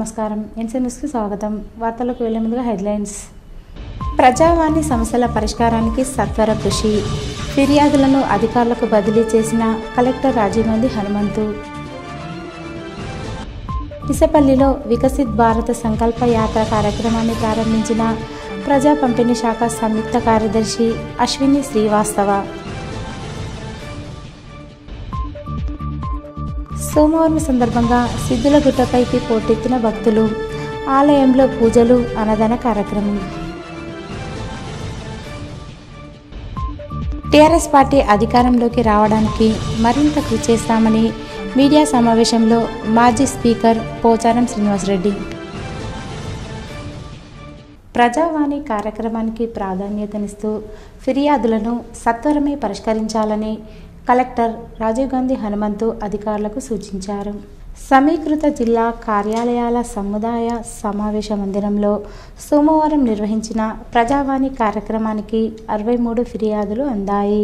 నమస్కారం. ఎన్సీన్యూస్కి స్వాగతం. వార్తలకు వెళ్లే ముందుగా హెడ్లైన్స్. ప్రజావాణి సమస్యల పరిష్కారానికి సత్వర కృషి. ఫిర్యాదులను అధికారులకు బదిలీ చేసిన కలెక్టర్ రాజీవ్ గాంధీ హనుమంతు. ఇసపల్లిలో వికసిత్ భారత సంకల్ప యాత్ర కార్యక్రమాన్ని ప్రారంభించిన ప్రజా పంపిణీ శాఖ సంయుక్త కార్యదర్శి అశ్విని శ్రీవాస్తవ. సోమవారం సందర్భంగా సిద్ధులగుట్టపైకి పోటెత్తిన భక్తులు. ఆలయంలో పూజలు, అన్నదాన కార్యక్రమం. టీఆర్ఎస్ పార్టీ అధికారంలోకి రావడానికి మరింత కృషి చేస్తామని మీడియా సమావేశంలో మాజీ స్పీకర్ పోచారం శ్రీనివాసరెడ్డి. ప్రజావాణి కార్యక్రమానికి ప్రాధాన్యతనిస్తూ ఫిర్యాదులను సత్వరమే పరిష్కరించాలని కలెక్టర్ రాజీవ్ గాంధీ హనుమంతు అధికారులకు సూచించారు. సమీకృత జిల్లా కార్యాలయాల సముదాయ సమావేశ మందిరంలో సోమవారం నిర్వహించిన ప్రజావాణి కార్యక్రమానికి 63 ఫిర్యాదులు అందాయి.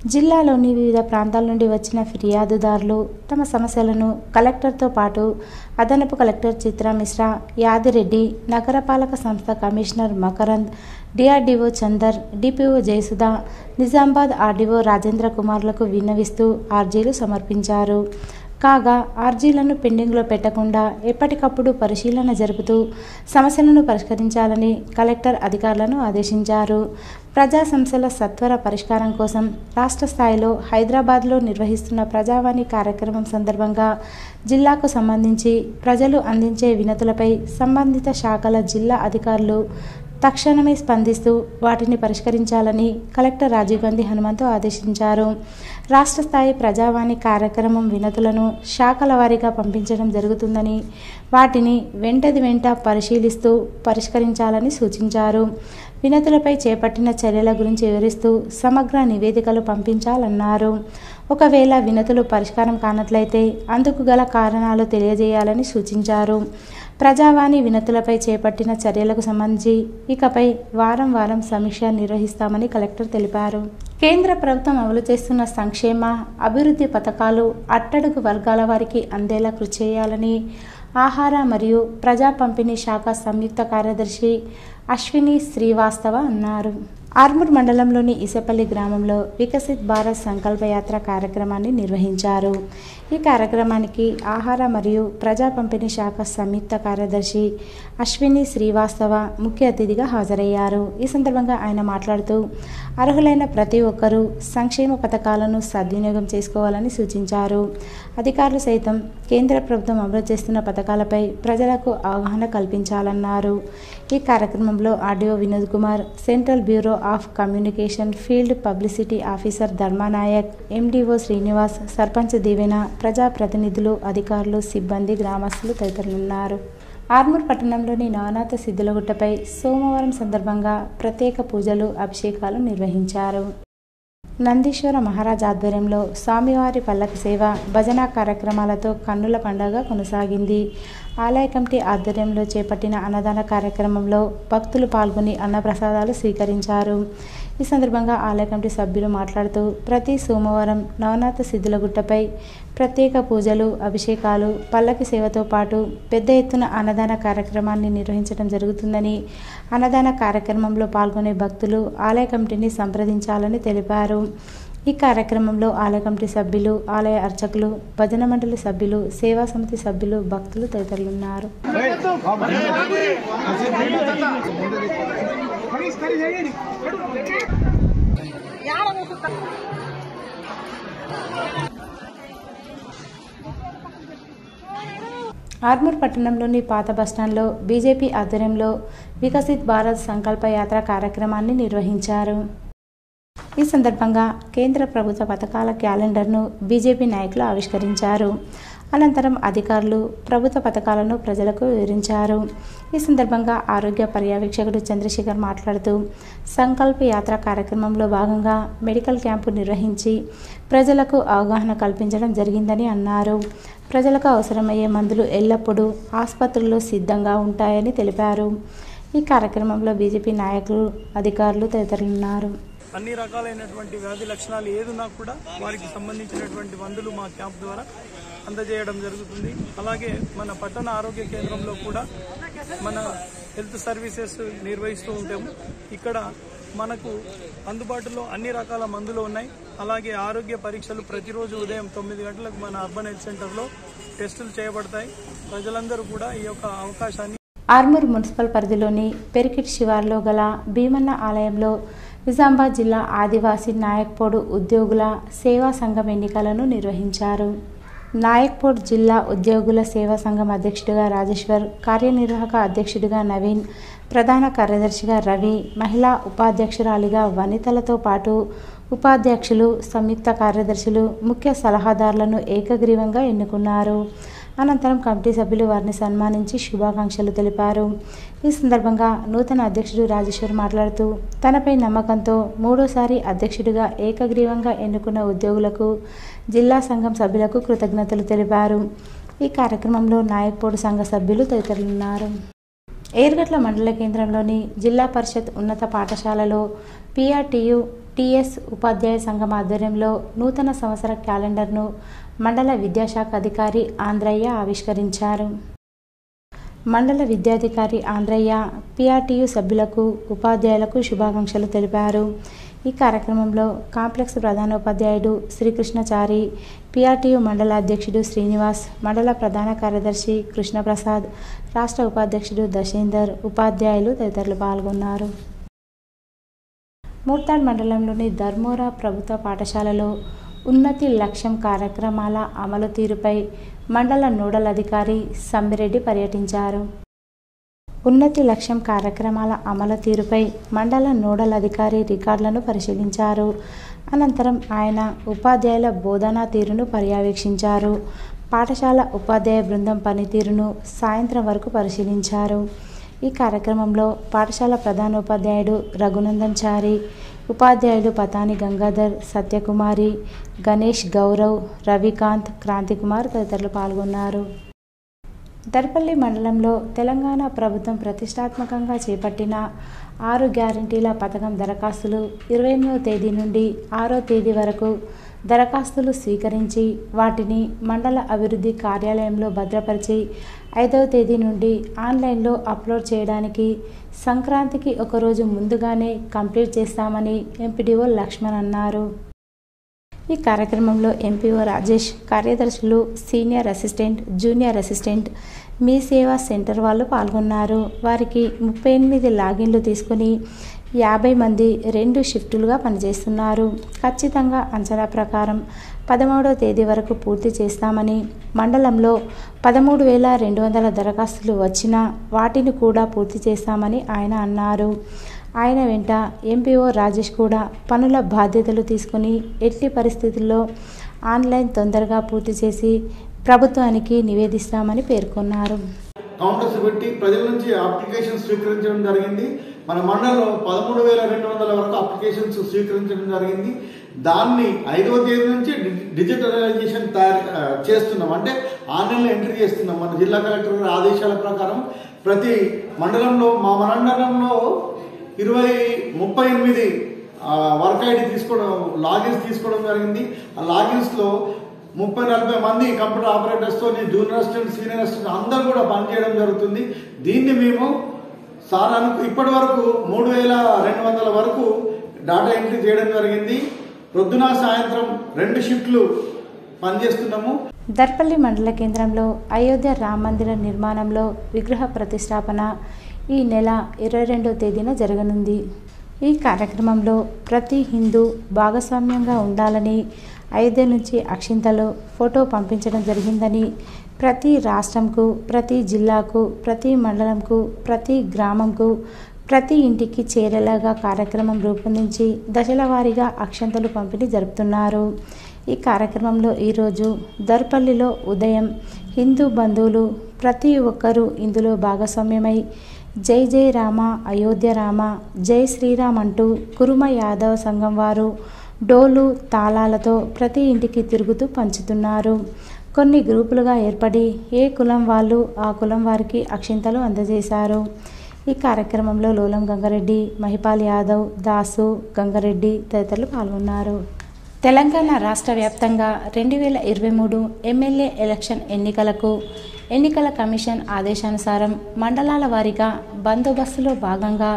జిల్లాలోని వివిధ ప్రాంతాల నుండి వచ్చిన ఫిర్యాదుదారులు తమ సమస్యలను కలెక్టర్తో పాటు అదనపు కలెక్టర్ చిత్రా మిశ్రా, యాదిరెడ్డి, నగరపాలక సంస్థ commissioner Makarand, DRDO Chander, DPO Jayasudha, Nizamabad RDO Rajendra కుమార్లకు విన్నవిస్తూ ఆర్జీలు సమర్పించారు. కాగా ఆర్జీలను పెండింగ్లో పెట్టకుండా ఎప్పటికప్పుడు పరిశీలన జరుపుతూ సమస్యలను పరిష్కరించాలని కలెక్టర్ అధికారులను ఆదేశించారు. ప్రజా సమస్యల సత్వర పరిష్కారం కోసం రాష్ట్ర స్థాయిలో హైదరాబాద్లో నిర్వహిస్తున్న ప్రజావాణి కార్యక్రమం సందర్భంగా జిల్లాకు సంబంధించి ప్రజలు అందించే వినతులపై సంబంధిత శాఖల జిల్లా అధికారులు తక్షణమే స్పందిస్తూ వాటిని పరిష్కరించాలని కలెక్టర్ రాజీవ్ గాంధీ హనుమంతు ఆదేశించారు. రాష్ట్ర స్థాయి ప్రజావాణి కార్యక్రమం వినతులను శాఖల వారీగా పంపించడం జరుగుతుందని వాటిని వెంట పరిశీలిస్తూ పరిష్కరించాలని సూచించారు. వినతులపై చేపట్టిన చర్యల గురించి వివరిస్తూ సమగ్ర నివేదికలు పంపించాలన్నారు. ఒకవేళ వినతులు పరిష్కారం కానట్లయితే అందుకు గల కారణాలు తెలియజేయాలని సూచించారు. ప్రజావాణి వినతులపై చేపట్టిన చర్యలకు సంబంధించి ఇకపై వారం సమీక్ష నిర్వహిస్తామని కలెక్టర్ తెలిపారు. కేంద్ర ప్రభుత్వం అమలు చేస్తున్న సంక్షేమ అభివృద్ధి పథకాలు అట్టడుగు వర్గాల వారికి అందేలా కృషి చేయాలని ఆహార మరియు ప్రజా పంపిణీ శాఖ సంయుక్త కార్యదర్శి అశ్విని శ్రీవాస్తవ అన్నారు. ఆర్మూర్ మండలంలోని ఇసపల్లి గ్రామంలో వికసిత్ భారత్ సంకల్ప యాత్ర కార్యక్రమాన్ని నిర్వహించారు. ఈ కార్యక్రమానికి ఆహార మరియు ప్రజా పంపిణీ శాఖ సంయుక్త కార్యదర్శి అశ్విని శ్రీవాస్తవ ముఖ్య అతిథిగా హాజరయ్యారు. ఈ సందర్భంగా ఆయన మాట్లాడుతూ అర్హులైన ప్రతి ఒక్కరూ సంక్షేమ పథకాలను సద్వినియోగం చేసుకోవాలని సూచించారు. అధికారులు సైతం కేంద్ర ప్రభుత్వం అమలు చేస్తున్న పథకాలపై ప్రజలకు అవగాహన కల్పించాలన్నారు. ఈ కార్యక్రమంలో RDO Vinod Kumar, central bureau of communication field publicity officer Dharmanayak, MDO Srinivas, sarpanch Deevena, ప్రజాప్రతినిధులు, అధికారులు, సిబ్బంది, గ్రామస్తులు తదితరులున్నారు. ఆర్మూర్ పట్టణంలోని నవనాథ సిద్ధులగుట్టపై సోమవారం సందర్భంగా ప్రత్యేక పూజలు, అభిషేకాలు నిర్వహించారు. నందీశ్వర మహారాజ్ ఆధ్వర్యంలో స్వామివారి పల్లకి సేవ, భజన కార్యక్రమాలతో కన్నుల పండుగ కొనసాగింది. ఆలయ కమిటీ ఆధ్వర్యంలో చేపట్టిన అన్నదాన కార్యక్రమంలో భక్తులు పాల్గొని అన్నప్రసాదాలు స్వీకరించారు. ఈ సందర్భంగా ఆలయ కమిటీ సభ్యులు మాట్లాడుతూ ప్రతి సోమవారం నవనాథ సిద్ధులగుట్టపై ప్రత్యేక పూజలు, అభిషేకాలు, పల్లకి సేవతో పాటు పెద్ద ఎత్తున అన్నదాన కార్యక్రమాన్ని నిర్వహించడం జరుగుతుందని, అన్నదాన కార్యక్రమంలో పాల్గొనే భక్తులు ఆలయ కమిటీని సంప్రదించాలని తెలిపారు. ఈ కార్యక్రమంలో ఆలయ కమిటీ సభ్యులు, ఆలయ అర్చకులు, భజన మండలి సభ్యులు, సేవా సమితి సభ్యులు, భక్తులు తదితరులున్నారు. ఆర్మూర్ పట్టణంలోని పాత బస్టాండ్లో బీజేపీ ఆధ్వర్యంలో వికసిత్ భారత్ సంకల్ప యాత్ర కార్యక్రమాన్ని నిర్వహించారు. ఈ సందర్భంగా కేంద్ర ప్రభుత్వ పథకాల క్యాలెండర్ను బీజేపీ నాయకులు ఆవిష్కరించారు. అనంతరం అధికారులు ప్రభుత్వ పథకాలను ప్రజలకు వివరించారు. ఈ సందర్భంగా ఆరోగ్య పర్యవేక్షకుడు చంద్రశేఖర్ మాట్లాడుతూ సంకల్ప యాత్ర కార్యక్రమంలో భాగంగా మెడికల్ క్యాంపు నిర్వహించి ప్రజలకు అవగాహన కల్పించడం జరిగిందని అన్నారు. ప్రజలకు అవసరమయ్యే మందులు ఎల్లప్పుడూ ఆసుపత్రుల్లో సిద్ధంగా ఉంటాయని తెలిపారు. ఈ కార్యక్రమంలో బీజేపీ నాయకులు, అధికారులు తదితరులున్నారు. అన్ని రకాలైనటువంటి వ్యాధి లక్షణాలు ఏదున్నా కూడా వారికి సంబంధించినటువంటి మందులు మా క్యాంప్ ద్వారా అందజేయడం జరుగుతుంది. అలాగే మన పట్టణ ఆరోగ్య కేంద్రంలో కూడా మన హెల్త్ సర్వీసెస్ నిర్వహిస్తూ ఉంటాము. ఇక్కడ మనకు అందుబాటులో అన్ని రకాల మందులు ఉన్నాయి. అలాగే ఆరోగ్య పరీక్షలు ప్రతిరోజు ఉదయం 9 గంటలకు మన అర్బన్ హెల్త్ సెంటర్లో టెస్టులు చేయబడతాయి. ప్రజలందరూ కూడా ఈ యొక్క అవకాశాన్ని ఆర్మూర్ మున్సిపల్ పరిధిలోని పెరికిట్ శివార్లో గల భీమన్న ఆలయంలో నిజామాబాద్ జిల్లా ఆదివాసీ నాయక్పోడు ఉద్యోగుల సేవా సంఘం ఎన్నికలను నిర్వహించారు. నాయక్పోడ్ జిల్లా ఉద్యోగుల సేవా సంఘం అధ్యక్షుడిగా రాజేశ్వర్, కార్యనిర్వాహక అధ్యక్షుడిగా నవీన్, ప్రధాన కార్యదర్శిగా రవి, మహిళా ఉపాధ్యక్షురాలిగా వనితలతో పాటు ఉపాధ్యక్షులు, సంయుక్త కార్యదర్శులు, ముఖ్య సలహాదారులను ఏకగ్రీవంగా ఎన్నుకున్నారు. అనంతరం కమిటీ సభ్యులు వారిని సన్మానించి శుభాకాంక్షలు తెలిపారు. ఈ సందర్భంగా నూతన అధ్యక్షుడు రాజేశ్వర్ మాట్లాడుతూ తనపై నమ్మకంతో మూడోసారి అధ్యక్షుడిగా ఏకగ్రీవంగా ఎన్నుకున్న ఉద్యోగులకు, జిల్లా సంఘం సభ్యులకు కృతజ్ఞతలు తెలిపారు. ఈ కార్యక్రమంలో నాయక్పోడు సంఘ సభ్యులు తదితరులున్నారు. ఏర్గట్ల మండల కేంద్రంలోని జిల్లా పరిషత్ ఉన్నత పాఠశాలలో PRTU TS ఉపాధ్యాయ సంఘం ఆధ్వర్యంలో నూతన సంవత్సర క్యాలెండర్ను మండల విద్యాశాఖ అధికారి ఆంధ్రయ్య ఆవిష్కరించారు. మండల విద్యాధికారి ఆంధ్రయ్య PRTU సభ్యులకు, ఉపాధ్యాయులకు శుభాకాంక్షలు తెలిపారు. ఈ కార్యక్రమంలో కాంప్లెక్స్ ప్రధానోపాధ్యాయుడు శ్రీకృష్ణచారి, PRTU మండల అధ్యక్షుడు శ్రీనివాస్, మండల ప్రధాన కార్యదర్శి కృష్ణప్రసాద్, రాష్ట్ర ఉపాధ్యక్షుడు దశేందర్, ఉపాధ్యాయులు తదితరులు పాల్గొన్నారు. మూర్తాడ్ మండలంలోని ధర్మోరా ప్రభుత్వ పాఠశాలలో ఉన్నతి లక్ష్యం కార్యక్రమాల అమలు తీరుపై మండల నోడల్ అధికారి సమ్మిరెడ్డి పర్యటించారు. ఉన్నతి లక్ష్యం కార్యక్రమాల అమలు తీరుపై మండల నోడల్ అధికారి రికార్డులను పరిశీలించారు. అనంతరం ఆయన ఉపాధ్యాయుల బోధనా తీరును పర్యవేక్షించారు. పాఠశాల ఉపాధ్యాయ బృందం పనితీరును సాయంత్రం వరకు పరిశీలించారు. ఈ కార్యక్రమంలో పాఠశాల ప్రధానోపాధ్యాయుడు రఘునందన్ చారి, ఉపాధ్యాయులు పతాని గంగాధర్, సత్యకుమారి, గణేష్ గౌరవ్, రవికాంత్, క్రాంతికుమార్ తదితరులు పాల్గొన్నారు. దర్పల్లి మండలంలో తెలంగాణ ప్రభుత్వం ప్రతిష్టాత్మకంగా చేపట్టిన 6 గ్యారంటీల పథకం దరఖాస్తులు 28వ తేదీ నుండి 6వ తేదీ వరకు దరఖాస్తులు స్వీకరించి వాటిని మండల అభివృద్ధి కార్యాలయంలో భద్రపరిచి 5వ తేదీ నుండి ఆన్లైన్లో అప్లోడ్ చేయడానికి సంక్రాంతికి ఒకరోజు ముందుగానే కంప్లీట్ చేస్తామని ఎంపీడీఓ లక్ష్మణ్ అన్నారు. ఈ కార్యక్రమంలో ఎంపీఓ రాజేష్, కార్యదర్శులు, సీనియర్ అసిస్టెంట్, జూనియర్ అసిస్టెంట్, మీ సేవా సెంటర్ వాళ్ళు పాల్గొన్నారు. వారికి 38 లాగిన్లు తీసుకుని 50 మంది 2 షిఫ్టులుగా పనిచేస్తున్నారు. ఖచ్చితంగా అంచనా ప్రకారం 13వ తేదీ వరకు పూర్తి చేస్తామని, మండలంలో 13,200 దరఖాస్తులు వచ్చినా వాటిని కూడా పూర్తి చేస్తామని ఆయన అన్నారు. ఆయన వెంట ఎంపీఓ రాజేష్ కూడా పనుల బాధ్యతలు తీసుకుని ఎట్టి పరిస్థితుల్లో ఆన్లైన్ తొందరగా పూర్తి చేసి ప్రభుత్వానికి నివేదిస్తామని పేర్కొన్నారు. కౌంటర్స్ పెట్టి ప్రజల నుంచి అప్లికేషన్స్ స్వీకరించడం జరిగింది. మన మండలంలో 13,200 వరకు అప్లికేషన్స్ స్వీకరించడం జరిగింది. దాన్ని 5వ తేదీ నుంచి డిజిటలైజేషన్ చేస్తున్నాం, అంటే ఆన్లైన్లో ఎంట్రీ చేస్తున్నాం. మన జిల్లా కలెక్టర్ గారి ఆదేశాల ప్రకారం ప్రతి మండలంలో, మా మండలంలో 38 వర్క్ ఐడి తీసుకోవడం, లాగిన్స్ తీసుకోవడం జరిగింది. ఆ లాగిన్స్లో 30-40 మంది కంప్యూటర్ ఆపరేటర్స్తో జూనియర్ అసిస్టెంట్, సీనియర్ అసిస్టెంట్ అందరూ కూడా పనిచేయడం జరుగుతుంది. దీన్ని మేము ఇప్పటి వరకు 3,200 వరకు డాటా ఎంట్రీ చేయడం జరిగింది. ప్రొద్దున సాయంత్రం 2 షిఫ్ట్లు పనిచేస్తున్నాము. దర్పల్లి మండల కేంద్రంలో అయోధ్య రామ మందిర నిర్మాణంలో విగ్రహ ప్రతిష్టాపన ఈ నెల 22వ తేదీన జరగనుంది. ఈ కార్యక్రమంలో ప్రతి హిందూ భాగస్వామ్యంగా ఉండాలని, అయోధ్య నుంచి అక్షింతలు, ఫోటో పంపించడం జరిగిందని, ప్రతి రాష్ట్రంకు, ప్రతి జిల్లాకు, ప్రతి మండలంకు, ప్రతి గ్రామంకు, ప్రతి ఇంటికి చేరేలాగా కార్యక్రమం రూపొందించి దశల వారీగా అక్షంతలు పంపిణీ జరుపుతున్నారు. ఈ కార్యక్రమంలో ఈరోజు దర్పల్లిలో ఉదయం హిందూ బంధువులు ప్రతి ఒక్కరూ ఇందులో భాగస్వామ్యమై జై జై రామ, అయోధ్య రామ, జై శ్రీరామ్ అంటూ కురుమ యాదవ సంఘం వారు డోలు తాళాలతో ప్రతి ఇంటికి తిరుగుతూ పంచుతున్నారు. కొన్ని గ్రూపులుగా ఏర్పడి ఏ కులం వాళ్ళు ఆ కులం వారికి అక్షింతలు అందజేశారు. ఈ కార్యక్రమంలో లోలం గంగారెడ్డి, మహిపాల్ యాదవ్, దాసు, గంగారెడ్డి తదితరులు పాల్గొన్నారు. తెలంగాణ రాష్ట్ర వ్యాప్తంగా 2023 ఎమ్మెల్యే ఎలక్షన్ ఎన్నికల కమిషన్ ఆదేశానుసారం మండలాల వారీగా బందోబస్తులో భాగంగా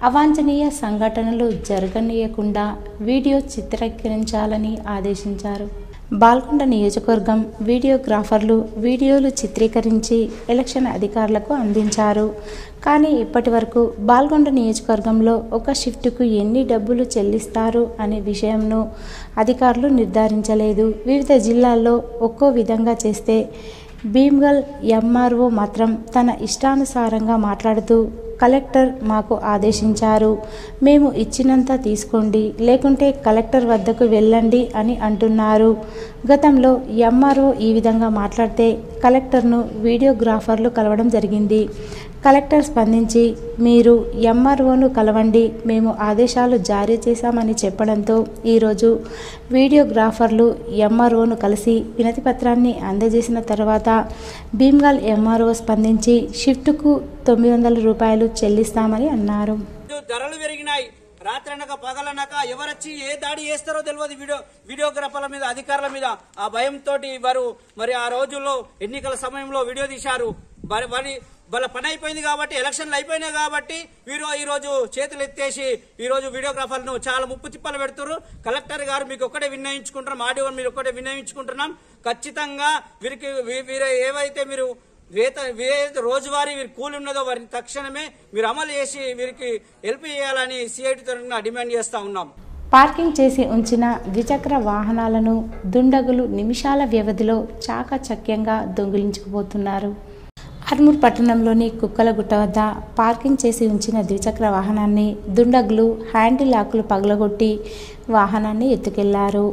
అవాంఛనీయ సంఘటనలు జరగనీయకుండా వీడియో చిత్రీకరించాలని ఆదేశించారు. బాల్కొండ నియోజకవర్గం వీడియోగ్రాఫర్లు వీడియోలు చిత్రీకరించి ఎలక్షన్ అధికారులకు అందించారు. కానీ ఇప్పటి వరకు బాల్కొండ నియోజకవర్గంలో ఒక షిఫ్ట్కు ఎన్ని డబ్బులు చెల్లిస్తారు అనే విషయంను అధికారులు నిర్ధారించలేదు. వివిధ జిల్లాల్లో ఒక్కో విధంగా చేస్తే భీమ్గల్ ఎంఆర్ఓ మాత్రం తన ఇష్టానుసారంగా మాట్లాడుతూ కలెక్టర్ మాకు ఆదేశించారు, మేము ఇచ్చినంత తీసుకోండి లేకుంటే కలెక్టర్ వద్దకు వెళ్ళండి అని అంటున్నారు. గతంలో ఎంఆర్ఓ ఈ విధంగా మాట్లాడితే కలెక్టర్ను వీడియోగ్రాఫర్లు కలవడం జరిగింది. కలెక్టర్ స్పందించి మీరు ఎంఆర్ఓను కలవండి, మేము ఆదేశాలు జారీ చేశామని చెప్పడంతో ఈరోజు వీడియోగ్రాఫర్లు ఎంఆర్ఓను కలిసి వినతి పత్రాన్ని అందజేసిన తర్వాత భీమ్గల్ ఎంఆర్ఓ స్పందించి షిఫ్ట్కు 900 రూపాయలు చెల్లిస్తామని అన్నారు. ధరలు పెరిగినాయి. రాత్రనక పగలనక ఎవరొచ్చి ఏ దాడి చేస్తారో తెలియదు. వీడియోగ్రాఫర్ల మీద, అధికారుల మీద ఆ భయంతో వారు మరి ఆ రోజుల్లో ఎన్నికల సమయంలో వీడియో తీశారు. వాళ్ళ పని అయిపోయింది కాబట్టి, ఎలక్షన్లు అయిపోయినాయి కాబట్టి వీరు ఈ రోజు చేతులు ఎత్తేసి ఈ రోజు వీడియోగ్రాఫర్లను చాలా ముప్పు తిప్పలు పెడుతున్నారు. కలెక్టర్ గారు మీకు ఒక్కటే విన్నవించుకుంటున్నాం, ఆడియో మీరు ఒక్కటే విన్నవించుకుంటున్నాం. ఖచ్చితంగా వీరికి ఏవైతే మీరు రోజువారీ వీరి కూలి ఉన్నదో వారిని తక్షణమే మీరు అమలు చేసి వీరికి హెల్ప్ చేయాలని సిఐటి తరఫున డిమాండ్ చేస్తా ఉన్నాం. పార్కింగ్ చేసి ఉంచిన ద్విచక్ర వాహనాలను దుండగులు నిమిషాల వ్యవధిలో చాకచక్యంగా దొంగిలించుకుపోతున్నారు. ఆర్మూర్ పట్టణంలోని కుక్కలగుట్ట వద్ద పార్కింగ్ చేసి ఉంచిన ద్విచక్ర వాహనాన్ని దుండగులు హ్యాండిల్ లాకులు పగలగొట్టి వాహనాన్ని ఎత్తుకెళ్లారు.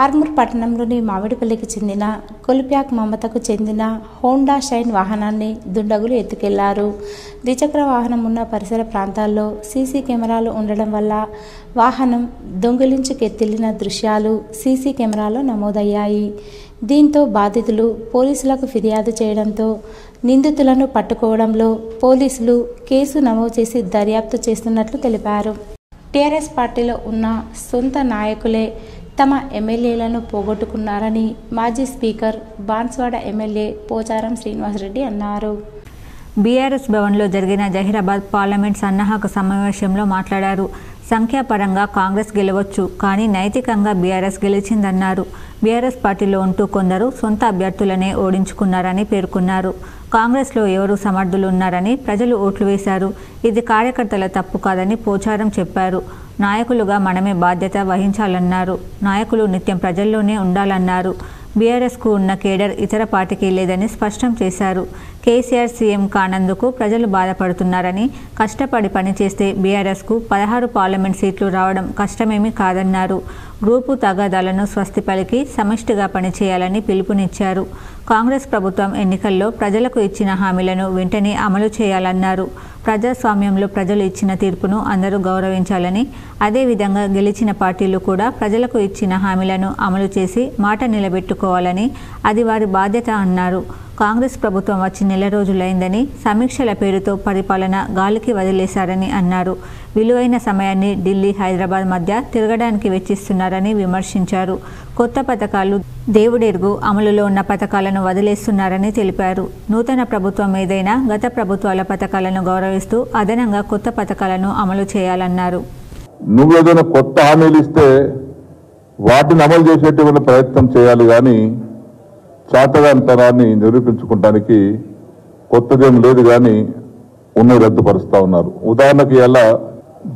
ఆర్మూర్ పట్టణంలోని మామిడిపల్లికి చెందిన కొలిప్యాక్ మమతకు చెందిన హోండా షైన్ వాహనాన్ని దుండగులు ఎత్తుకెళ్లారు. ద్విచక్ర వాహనం ఉన్న పరిసర ప్రాంతాల్లో సీసీ కెమెరాలు ఉండడం వల్ల వాహనం దొంగిలించుకెత్తిల్లిన దృశ్యాలు సీసీ కెమెరాలో నమోదయ్యాయి. దీంతో బాధితులు పోలీసులకు ఫిర్యాదు చేయడంతో నిందితులను పట్టుకోవడంలో పోలీసులు కేసు నమోదు చేసి దర్యాప్తు చేస్తున్నట్లు తెలిపారు. టీఆర్ఎస్ పార్టీలో ఉన్న సొంత నాయకులే తమ ఎమ్మెల్యేలను పోగొట్టుకున్నారని మాజీ స్పీకర్ బాన్స్వాడ ఎమ్మెల్యే పోచారం శ్రీనివాసరెడ్డి అన్నారు. బీఆర్ఎస్ భవన్లో జరిగిన జహీరాబాద్ పార్లమెంట్ సన్నాహక సమావేశంలో మాట్లాడారు. సంఖ్యాపరంగా కాంగ్రెస్ గెలవచ్చు, కానీ నైతికంగా బీఆర్ఎస్ గెలిచిందన్నారు. బీఆర్ఎస్ పార్టీలో ఉంటూ కొందరు సొంత అభ్యర్థులనే ఓడించుకున్నారని పేర్కొన్నారు. కాంగ్రెస్లో ఎవరు సమర్థులు ఉన్నారని ప్రజలు ఓట్లు వేశారు. ఇది కార్యకర్తల తప్పు కాదని పోచారం చెప్పారు. నాయకులుగా మనమే బాధ్యత వహించాలన్నారు. నాయకులు నిత్యం ప్రజల్లోనే ఉండాలన్నారు. బీఆర్ఎస్కు ఉన్న కేడర్ ఇతర పార్టీకి లేదని స్పష్టం చేశారు. కేసీఆర్ సీఎం కానందుకు ప్రజలు బాధపడుతున్నారని, కష్టపడి పనిచేస్తే బీఆర్ఎస్కు 16 పార్లమెంట్ సీట్లు రావడం కష్టమేమీ కాదన్నారు. గ్రూపు తగాదాలను స్వస్తి పలికి సమిష్టిగా పనిచేయాలని పిలుపునిచ్చారు. కాంగ్రెస్ ప్రభుత్వం ఎన్నికల్లో ప్రజలకు ఇచ్చిన హామీలను వెంటనే అమలు చేయాలన్నారు. ప్రజాస్వామ్యంలో ప్రజలు ఇచ్చిన తీర్పును అందరూ గౌరవించాలని, అదేవిధంగా గెలిచిన పార్టీలు కూడా ప్రజలకు ఇచ్చిన హామీలను అమలు చేసి మాట నిలబెట్టుకోవాలని, అది వారి బాధ్యత అన్నారు. కాంగ్రెస్ ప్రభుత్వం వచ్చి నెల రోజులైందని, సమీక్షల పేరుతో పరిపాలన గాలికి వదిలేశారని అన్నారు. విలువైన సమయాన్ని ఢిల్లీ, హైదరాబాద్ మధ్య తిరగడానికి వెచ్చిస్తున్నారని విమర్శించారు. కొత్త పథకాలు దేవుడెరుగు, అమలులో ఉన్న పథకాలను వదిలేస్తున్నారని తెలిపారు. నూతన ప్రభుత్వం ఏదైనా గత ప్రభుత్వాల పథకాలను గౌరవిస్తూ అదనంగా కొత్త పథకాలను అమలు చేయాలన్నారు. నువ్వు ఏదైనా కొత్త హామీలు ఇస్తే వాటిని అమలు చేసేటువంటి ప్రయత్నం చేయాలి, కానీ చాతగానితనాన్ని నిరూపించుకోవడానికి కొత్తదేం లేదు, కానీ ఉన్న రద్దుపరుస్తూ ఉన్నారు. ఉదాహరణకి ఇలా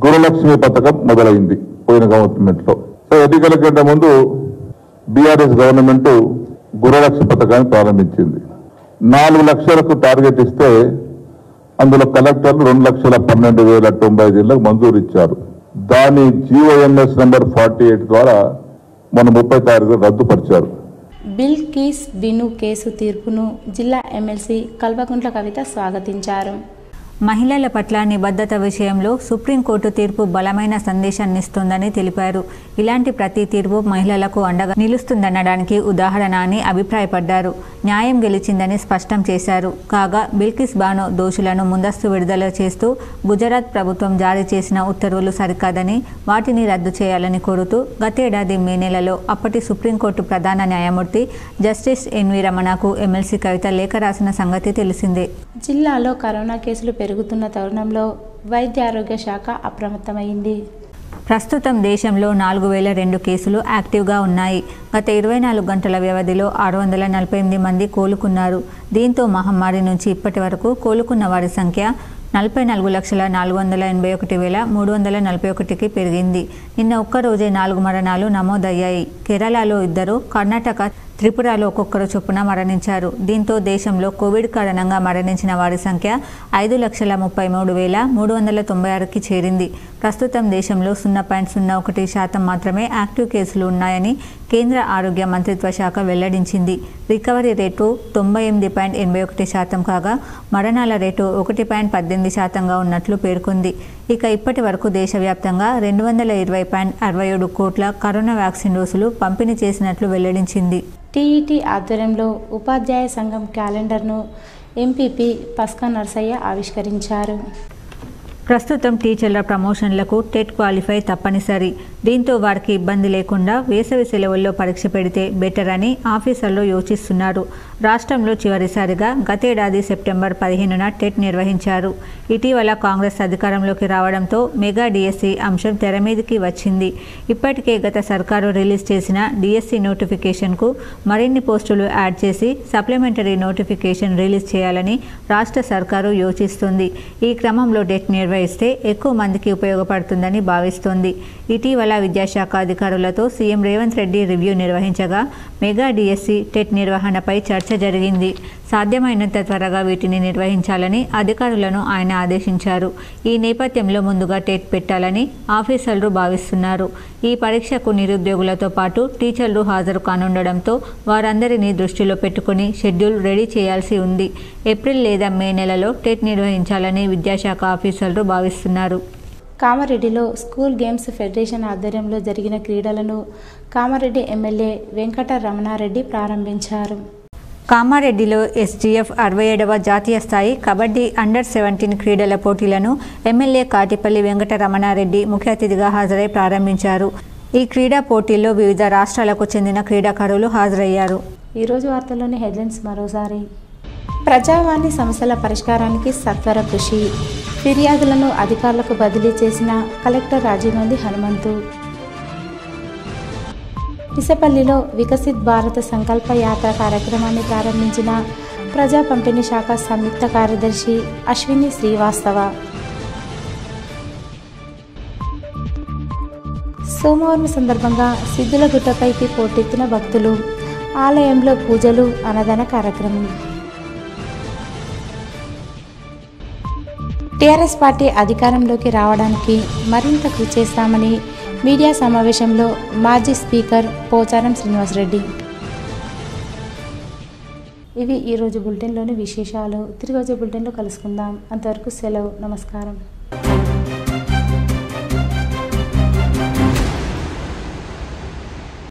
గృహలక్ష్మి పథకం మొదలైంది పోయిన గవర్నమెంట్లో. సో ఎన్నికల కంటే ముందు బీఆర్ఎస్ గవర్నమెంట్ గృహలక్ష్మి పథకాన్ని ప్రారంభించింది. 4 లక్షలకు టార్గెట్ ఇస్తే అందులో కలెక్టర్లు 2,12,095 ఇళ్లకు మంజూరు ఇచ్చారు. దాని జీఓఎంఎస్ నెంబర్ 48 ద్వారా మన 30 తారీఖు రద్దుపరిచారు. బిల్కిస్ బిను కేసు తీర్పును జిల్లా ఎమ్మెల్సీ కల్వకుంట్ల కవిత స్వాగతించారు. మహిళల పట్ల నిబద్ధత విషయంలో సుప్రీంకోర్టు తీర్పు బలమైన సందేశాన్నిస్తుందని తెలిపారు. ఇలాంటి ప్రతి తీర్పు మహిళలకు అండగా నిలుస్తుందనడానికి ఉదాహరణ అని అభిప్రాయపడ్డారు. న్యాయం గెలిచిందని స్పష్టం చేశారు. కాగా బిల్కిస్ బానో దోషులను ముందస్తు విడుదల చేస్తూ గుజరాత్ ప్రభుత్వం జారీ చేసిన ఉత్తర్వులు సరికాదని వాటిని రద్దు చేయాలని కోరుతూ గతేడాది మే నెలలో అప్పటి సుప్రీంకోర్టు ప్రధాన న్యాయమూర్తి జస్టిస్ ఎన్వి రమణకు ఎమ్మెల్సీ కవిత లేఖ రాసిన సంగతి తెలిసిందే. జిల్లాలో కరోనా కేసులు పెరుగుతున్న తరుణంలో వైద్య ఆరోగ్య శాఖ అప్రమత్తమైంది. ప్రస్తుతం దేశంలో 4002 కేసులు యాక్టివ్గా ఉన్నాయి. గత 24 గంటల వ్యవధిలో 648 మంది కోలుకున్నారు. దీంతో మహమ్మారి నుంచి ఇప్పటి వరకు కోలుకున్న వారి సంఖ్య 44,481,341కి పెరిగింది. నిన్న ఒక్కరోజే 4 మరణాలు నమోదయ్యాయి. కేరళలో 2, కర్ణాటక, త్రిపురలో ఒక్కొక్కరు చొప్పున మరణించారు. దీంతో దేశంలో కోవిడ్ కారణంగా మరణించిన వారి సంఖ్య 5,33,396కి చేరింది. ప్రస్తుతం దేశంలో 0.01% మాత్రమే యాక్టివ్ కేసులు ఉన్నాయని కేంద్ర ఆరోగ్య మంత్రిత్వ శాఖ వెల్లడించింది. రికవరీ రేటు 98.81% కాగా మరణాల రేటు 1.18%గా ఉన్నట్లు పేర్కొంది. ఇక ఇప్పటి వరకు దేశవ్యాప్తంగా 220.67 కోట్ల కరోనా వ్యాక్సిన్ డోసులు పంపిణీ చేసినట్లు వెల్లడించింది. టీఈటీ ఆధ్వర్యంలో ఉపాధ్యాయ సంఘం క్యాలెండర్ను ఎంపీపీ పస్కా నర్సయ్య ఆవిష్కరించారు. ప్రస్తుతం టీచర్ల ప్రమోషన్లకు టెట్ క్వాలిఫై తప్పనిసరి. దీంతో వారికి ఇబ్బంది లేకుండా వేసవి సెలవుల్లో పరీక్ష పెడితే బెటర్ అని ఆఫీసర్లు యోచిస్తున్నారు. రాష్ట్రంలో చివరిసారిగా గతేడాది సెప్టెంబర్ 15న టెట్ నిర్వహించారు. ఇటీవల కాంగ్రెస్ అధికారంలోకి రావడంతో మెగా డిఎస్సి అంశం తెరమీదికి వచ్చింది. ఇప్పటికే గత సర్కారు రిలీజ్ చేసిన డిఎస్సి నోటిఫికేషన్కు మరిన్ని పోస్టులు యాడ్ చేసి సప్లిమెంటరీ నోటిఫికేషన్ రిలీజ్ చేయాలని రాష్ట్ర సర్కారు యోచిస్తుంది. ఈ క్రమంలో టెట్ నిర్వహిస్తే ఎక్కువ మందికి ఉపయోగపడుతుందని భావిస్తోంది. ఇటీవల విద్యాశాఖ అధికారులతో సీఎం రేవంత్ రెడ్డి రివ్యూ నిర్వహించగా మెగా డిఎస్సి టెట్ నిర్వహణపై చర్చ జరిగింది. సాధ్యమైనంత త్వరగా వీటిని నిర్వహించాలని అధికారులను ఆయన ఆదేశించారు. ఈ నేపథ్యంలో ముందుగా టెట్ పెట్టాలని ఆఫీసర్లు భావిస్తున్నారు. ఈ పరీక్షకు నిరుద్యోగులతో పాటు టీచర్లు హాజరు కానుండడంతో వారందరినీ దృష్టిలో పెట్టుకుని షెడ్యూల్ రెడీ చేయాల్సి ఉంది. ఏప్రిల్ లేదా మే నెలలో టెట్ నిర్వహించాలని విద్యాశాఖ ఆఫీసర్లు భావిస్తున్నారు. కామారెడ్డిలో స్కూల్ గేమ్స్ ఫెడరేషన్ ఆధ్వర్యంలో జరిగిన క్రీడలను కామారెడ్డి ఎమ్మెల్యే వెంకట రమణారెడ్డి ప్రారంభించారు. కామారెడ్డిలో ఎస్జీఎఫ్ 67వ జాతీయ స్థాయి కబడ్డీ అండర్-17 క్రీడల పోటీలను ఎమ్మెల్యే కాటిపల్లి వెంకట రమణారెడ్డి ముఖ్య అతిథిగా హాజరై ప్రారంభించారు. ఈ క్రీడా పోటీల్లో వివిధ రాష్ట్రాలకు చెందిన క్రీడాకారులు హాజరయ్యారు. ఈరోజు వార్తల్లోని హెడ్లైన్స్ మరోసారి. ప్రజావాణి సమస్యల పరిష్కారానికి సత్వర కృషి. ఫిర్యాదులను అధికారులకు బదిలీ చేసిన కలెక్టర్ రాజీవ్ గాంధీ హనుమంతు. పిసపల్లిలో వికసిత్ భారత సంకల్ప యాత్ర కార్యక్రమాన్ని ప్రారంభించిన ప్రజా పంపిణీ శాఖ సంయుక్త కార్యదర్శి అశ్విని శ్రీవాస్తవ. సోమవారం సందర్భంగా సిద్ధులగుట్టపైకి పోటెత్తిన భక్తులు. ఆలయంలో పూజలు, అన్నదాన కార్యక్రమం. టీఆర్ఎస్ పార్టీ అధికారంలోకి రావడానికి మరింత కృషి చేస్తామని మీడియా సమావేశంలో మాజీ స్పీకర్ పోచారం శ్రీనివాసరెడ్డి. ఇవి ఈరోజు బులెటిన్లోని విశేషాలు. తిరిగి వచ్చే బులెటిన్లో కలుసుకుందాం. అంతవరకు సెలవు. నమస్కారం.